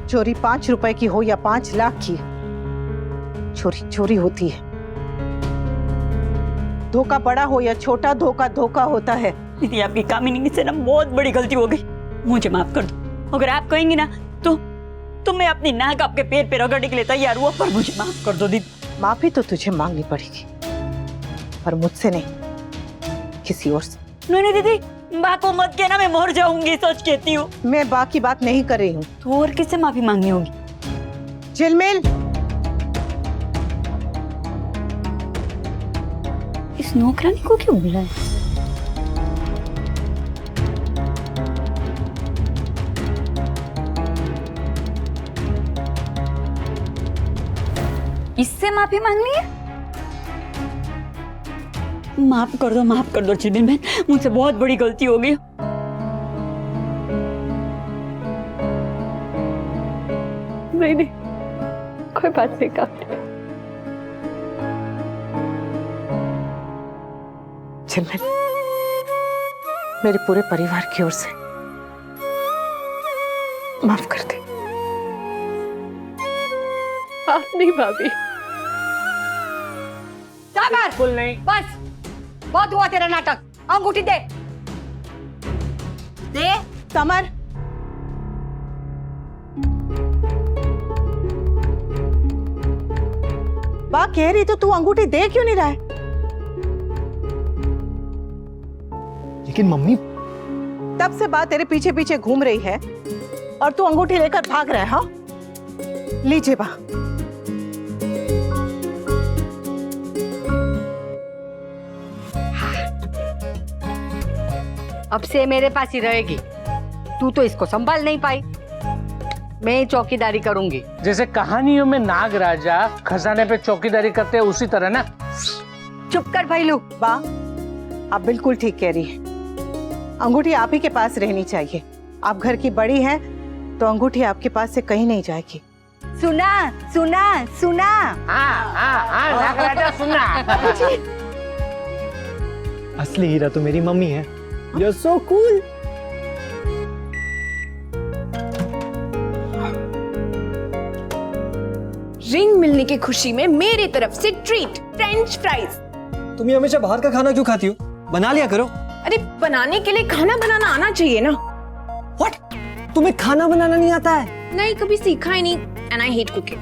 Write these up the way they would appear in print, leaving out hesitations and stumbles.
चोरी 5 रुपए की हो या 5 लाख की, चोरी चोरी होती है। धोखा बड़ा हो या छोटा, धोखा धोखा होता है। दीदी आपकी कामिनी से ना बहुत बड़ी गलती हो गई, मुझे माफ कर दो। अगर आप कहेंगी ना तो मैं अपनी नाक आपके पैर पे रगड़ने के लिए तैयार हुआ, पर मुझे माफ कर दो दीदी। माफी तो तुझे मांगनी पड़ेगी, पर मुझसे नहीं, किसी और से। नहीं दीदी, बा को मत कहना, मैं मर जाऊंगी, सच कहती हूँ। मैं बा की बात नहीं कर रही हूँ। तो और किससे माफी मांगनी होगी? झिलमिल, इस नौकरानी को क्यों बुलाया? इससे माफी मांगनी है? माफ कर दो चिदिन बहन, मुझसे बहुत बड़ी गलती हो गई। नहीं कोई बात नहीं। झिलमिल, मेरे पूरे परिवार की ओर से माफ कर दे। आप नहीं भाभी। बिल्कुल नहीं। बस बहुत हुआ तेरा नाटक। अंगूठी दे। दे। समर, बा कह रही तो तू अंगूठी दे क्यों नहीं रहा है? लेकिन मम्मी, तब से बात तेरे पीछे पीछे घूम रही है और तू अंगूठी लेकर भाग रहा है। हाँ, लीजिए बा। अब से मेरे पास ही रहेगी। तू तो इसको संभाल नहीं पाई, मैं चौकीदारी करूंगी। जैसे कहानियों में नाग राजा खजाने पे चौकीदारी करते हैं, उसी तरह ना। चुप कर भैलू। बा, आप बिल्कुल ठीक कह रही है। अंगूठी आप ही के पास रहनी चाहिए। आप घर की बड़ी हैं, तो अंगूठी आपके पास से कहीं नहीं जाएगी। सुना सुना सुना। हाँ, नाग राजा सुना। असली हीरा तो मेरी मम्मी है। You're so cool. रिंग मिलने की खुशी में मेरी तरफ से ट्रीट, फ्रेंच फ्राइज। तुम ये हमेशा बाहर का खाना क्यों खाती हो? बना लिया करो। अरे बनाने के लिए खाना बनाना आना चाहिए ना। What? तुम्हें खाना बनाना नहीं आता है? नहीं, कभी सीखा ही नहीं। And I hate cooking.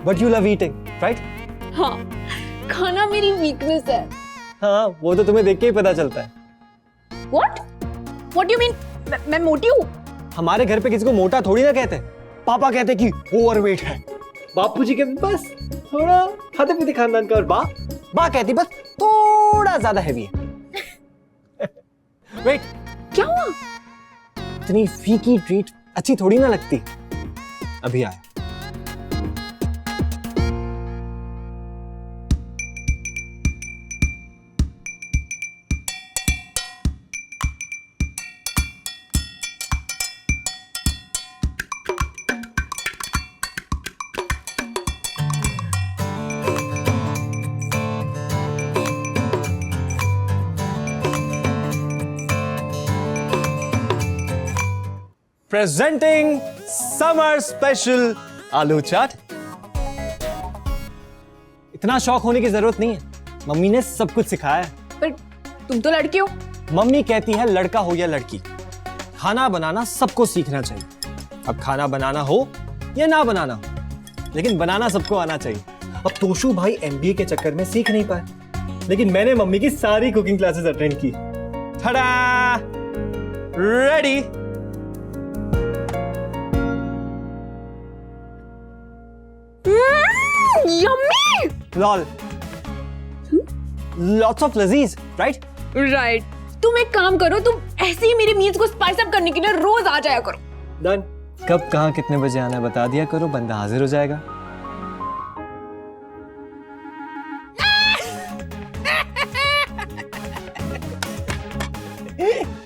But you love eating, right? हाँ, खाना मेरी वीकनेस है। हाँ, वो तो तुम्हें देख के ही पता चलता है। What? What do you mean? मैं मोटी हूँ? हमारे घर पे किसी को मोटा थोड़ी ना कहते। पापा कहते कि ओवरवेट है। बापूजी के बस थोड़ा खाते पीते खानदान का, और बा कहती बस थोड़ा ज्यादा हैवी है। वेट, क्या हुआ? इतनी फीकी ट्रीट अच्छी थोड़ी ना लगती। अभी आया। प्रेजेंटिंग समर स्पेशल आलू चाट। इतना शौक होने की जरूरत नहीं है, मम्मी ने सब कुछ सिखाया है। पर तुम तो लड़की हो। मम्मी कहती है लड़का हो या लड़की, खाना बनाना सबको सीखना चाहिए। अब खाना बनाना हो या ना बनाना हो, लेकिन बनाना सबको आना चाहिए। अब तोशु भाई एमबीए के चक्कर में सीख नहीं पाए, लेकिन मैंने मम्मी की सारी कुकिंग क्लासेस अटेंड की। ठड़ा, ready. Yummy. Lol, lots of लजीज, राइट? राइट। तुम एक काम करो, तुम ऐसे ही मेरी मील्स को स्पाइस अप करने के लिए रोज आ जाया करो। डन। कब कहाँ कितने बजे आना है बता दिया करो, बंदा हाजिर हो जाएगा।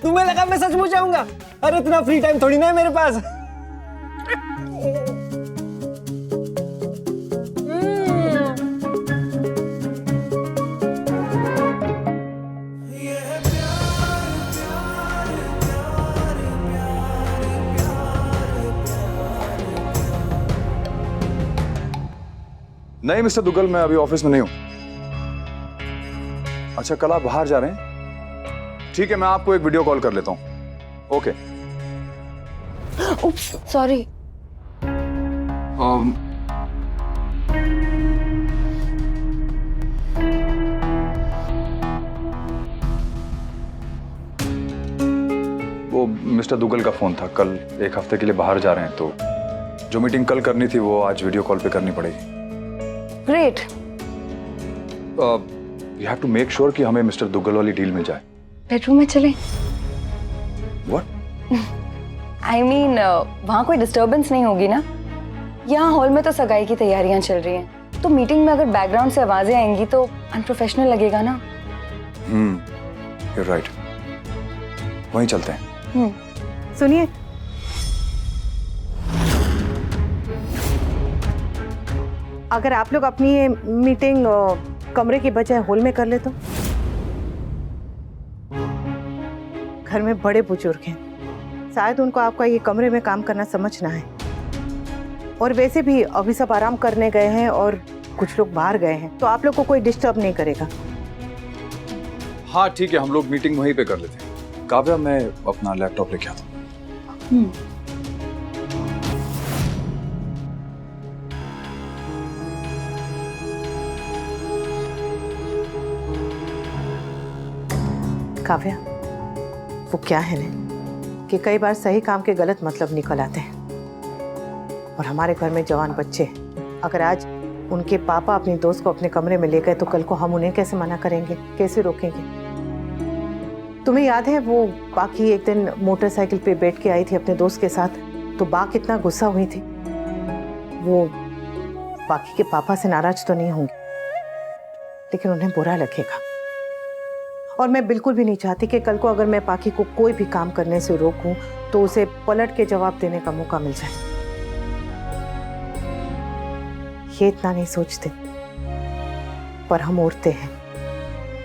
तुम्हें लगा मैं सचमुच आऊंगा? अरे इतना फ्री टाइम थोड़ी ना है मेरे पास। नहीं मिस्टर दुग्गल, मैं अभी ऑफिस में नहीं हूं। अच्छा, कल आप बाहर जा रहे हैं? ठीक है, मैं आपको एक वीडियो कॉल कर लेता हूं। ओके। उप्स, सॉरी। वो मिस्टर दुग्गल का फोन था। कल एक हफ्ते के लिए बाहर जा रहे हैं, तो जो मीटिंग कल करनी थी वो आज वीडियो कॉल पे करनी पड़ेगी। Great. You have to make sure कि हमें मिस्टर दुग्गल वाली डील मिल जाए। बेडरूम में चले? व्हाट? आई मीन वहाँ कोई डिस्टरबेंस नहीं होगी ना? यहाँ हॉल में तो सगाई की तैयारियां चल रही हैं, तो मीटिंग में अगर बैकग्राउंड से आवाजें आएंगी तो अनप्रोफेशनल लगेगा ना। you're राइट, वहीं चलते हैं। सुनिए, अगर आप लोग अपनी ये मीटिंग कमरे की बजाय हॉल में कर ले तो? घर में बड़े बुजुर्ग हैं, शायद उनको आपका ये कमरे में काम करना समझ ना है। और वैसे भी अभी सब आराम करने गए हैं और कुछ लोग बाहर गए हैं, तो आप लोग को कोई डिस्टर्ब नहीं करेगा। हाँ ठीक है, हम लोग मीटिंग वहीं पे कर लेते हैं। काव्या, मैं अपना लैपटॉप लेके आता हूँ। काव्या, वो क्या है ना कि कई बार सही काम के गलत मतलब निकल आते हैं। और हमारे घर में जवान बच्चे, अगर आज उनके पापा अपनी दोस्त को अपने कमरे में ले गए तो कल को हम उन्हें कैसे मना करेंगे, कैसे रोकेंगे? तुम्हें याद है वो बाकी एक दिन मोटरसाइकिल पे बैठ के आई थी अपने दोस्त के साथ, तो बा कितना गुस्सा हुई थी। वो बाकी के पापा से नाराज तो नहीं होंगी, लेकिन उन्हें बुरा लगेगा। और मैं बिल्कुल भी नहीं चाहती कि कल को अगर मैं पाखी को कोई भी काम करने से रोकूं तो उसे पलट के जवाब देने का मौका मिल जाए। ये इतना नहीं सोचते, पर हम औरतें हैं,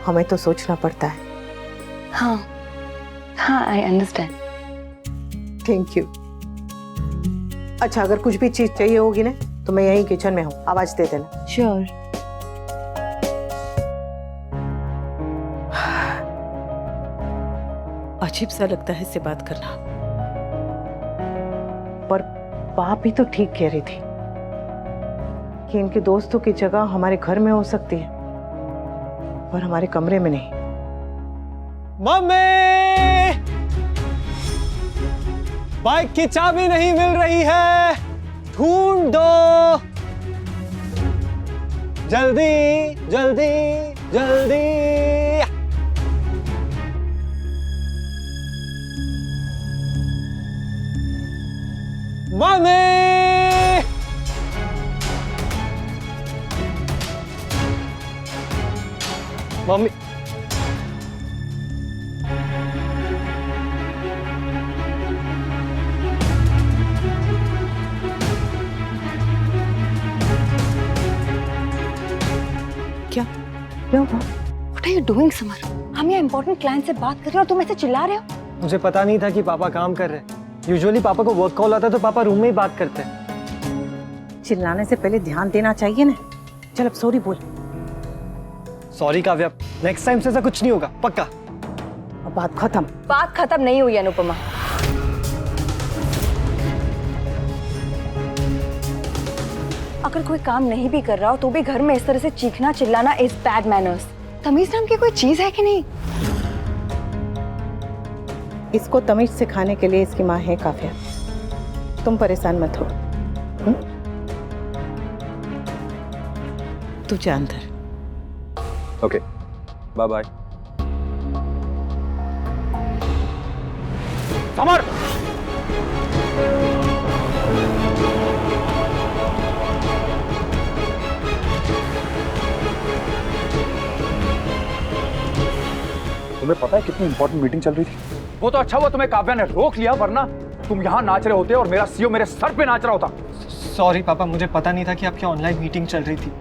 हमें तो सोचना पड़ता है। हाँ हाँ, आई अंडरस्टैंड। Thank you. अच्छा, अगर कुछ भी चीज चाहिए होगी ना तो मैं यहीं किचन में हूँ, आवाज दे देना। श्योर। अजीब सा लगता है इससे बात करना, पर बाप भी तो ठीक कह रही थी कि इनके दोस्तों की जगह हमारे घर में हो सकती है, पर हमारे कमरे में नहीं। मम्मी, बाइक की चाबी नहीं मिल रही है, ढूंढ दो जल्दी जल्दी जल्दी। मम्मी, मम्मी, क्या हुआ? What are you doing Samar? हम यहाँ इंपॉर्टेंट क्लाइंट से बात कर रहे हो और तुम ऐसे चिल्ला रहे हो? मुझे पता नहीं था कि पापा काम कर रहे हैं। यूजुअली पापा को वर्क कॉल आता है तो पापा रूम में ही बात करते हैं। चिल्लाने से पहले ध्यान देना चाहिए ना। चल अब सॉरी बोल। सॉरी काव्या, नेक्स्ट टाइम से ऐसा कुछ नहीं होगा, पक्का। अब बात खत्म। बात खत्म नहीं हुई अनुपमा। अगर कोई काम नहीं भी कर रहा हो तो भी घर में इस तरह से चीखना चिल्लाना इज बैड मैनर्स। तमीज नाम की कोई चीज है कि नहीं? इसको तमीज सिखाने के लिए इसकी माँ है काव्या, तुम परेशान मत हो। तू जा अंदर। Okay, bye bye. समर, तुम्हें पता है कितनी इंपॉर्टेंट मीटिंग चल रही थी? वो तो अच्छा हुआ तुम्हें काव्या ने रोक लिया, वरना तुम यहाँ नाच रहे होते और मेरा सीओ मेरे सर पे नाच रहा होता। सॉरी पापा, मुझे पता नहीं था कि आपकी ऑनलाइन मीटिंग चल रही थी,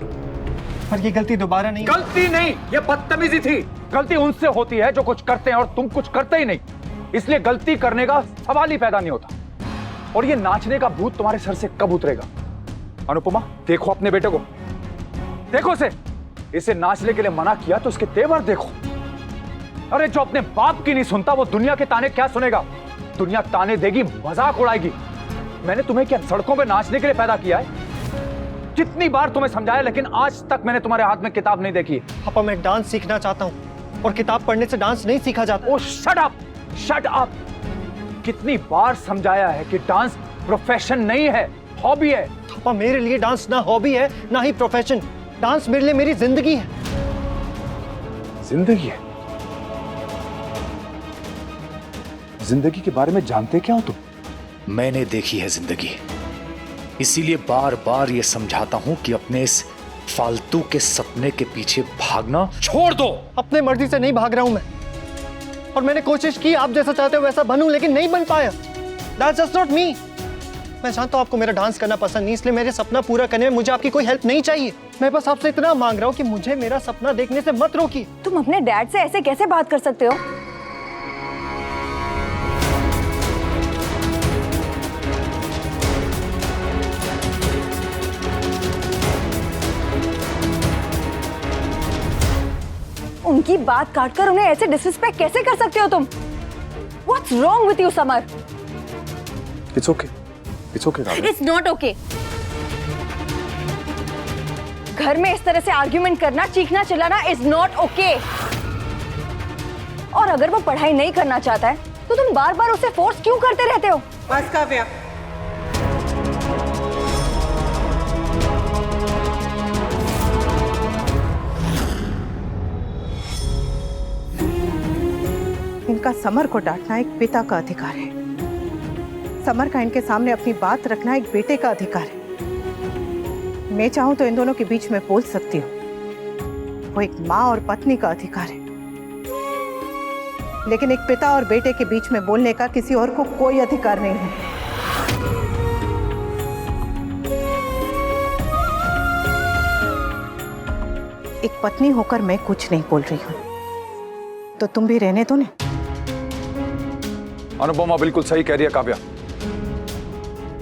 पर ये गलती दोबारा नहीं। गलती नहीं, ये बदतमीजी थी। गलती उनसे होती है जो कुछ करते हैं और तुम कुछ करते ही नहीं, इसलिए गलती करने का सवाल ही पैदा नहीं होता। और ये नाचने का भूत तुम्हारे सर से कब उतरेगा? अनुपमा, देखो अपने बेटे को, देखो इसे नाचने के लिए मना किया तो उसके तेवर देखो। अरे जो अपने बाप की नहीं सुनता वो दुनिया के ताने क्या सुनेगा? दुनिया ताने देगी, मजाक उड़ाएगी। मैंने तुम्हें क्या सड़कों पे नाचने के लिए पैदा किया है? कितनी बार तुम्हें समझाया, लेकिन आज तक मैंने तुम्हारे हाथ में किताब नहीं देखी। पापा मैं डांस सीखना चाहता हूँ और किताब पढ़ने से डांस नहीं सीखा जाता। ओ शट अप, शट अप। कितनी बार समझाया है कि डांस प्रोफेशन नहीं है, हॉबी है। पापा मेरे लिए डांस ना हॉबी है ना ही प्रोफेशन। डांस मेरे लिए मेरी जिंदगी है। जिंदगी है? जिंदगी के बारे में जानते क्या हो तुम? मैंने देखी है जिंदगी, इसीलिए बार बार ये समझाता हूं कि अपने इस फालतू के सपने के पीछे भागना छोड़ दो। अपने मर्जी से नहीं भाग रहा हूं मैं, और मैंने कोशिश की आप जैसा चाहते हो वैसा बनूं, लेकिन नहीं बन पाया। That's just not me। मैं जानता हूं आपको मेरा डांस करना पसंद नहीं, इसलिए मेरे सपना पूरा करने में मुझे आपकी कोई हेल्प नहीं चाहिए। मैं बस आपसे इतना मांग रहा हूं कि मुझे मेरा सपना देखने से मत रोकिए। तुम अपने डैड से ऐसे कैसे बात कर सकते हो? उनकी बात काटकर उन्हें ऐसे डिसरिस्पेक्ट कैसे कर सकते हो तुम? What's wrong with you, Samar? It's okay. It's okay, Kavya. It's not okay. घर में इस तरह से आर्ग्यूमेंट करना, चीखना चिल्लाना is not okay. और अगर वो पढ़ाई नहीं करना चाहता है तो तुम बार बार उसे फोर्स क्यों करते रहते हो? बस काव्या, इनका समर को डांटना एक पिता का अधिकार है। समर का इनके सामने अपनी बात रखना एक बेटे का अधिकार है। मैं चाहूं तो इन दोनों के बीच में बोल सकती हूँ, वो एक माँ और पत्नी का अधिकार है, लेकिन एक पिता और बेटे के बीच में बोलने का किसी और को कोई अधिकार नहीं है। एक पत्नी होकर मैं कुछ नहीं बोल रही हूँ, तो तुम भी रहने दो ना। अनुपमा बिल्कुल सही कह रही है काव्या।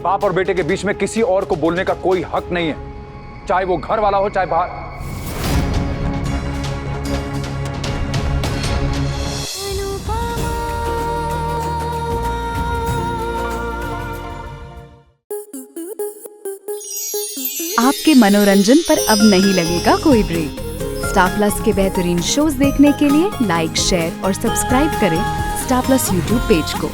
बाप और बेटे के बीच में किसी और को बोलने का कोई हक नहीं है, चाहे वो घर वाला हो चाहे बाहर। आपके मनोरंजन पर अब नहीं लगेगा कोई ब्रेक। स्टार प्लस के बेहतरीन शोज देखने के लिए लाइक, शेयर और सब्सक्राइब करें स्टार प्लस यूट्यूब पेज को।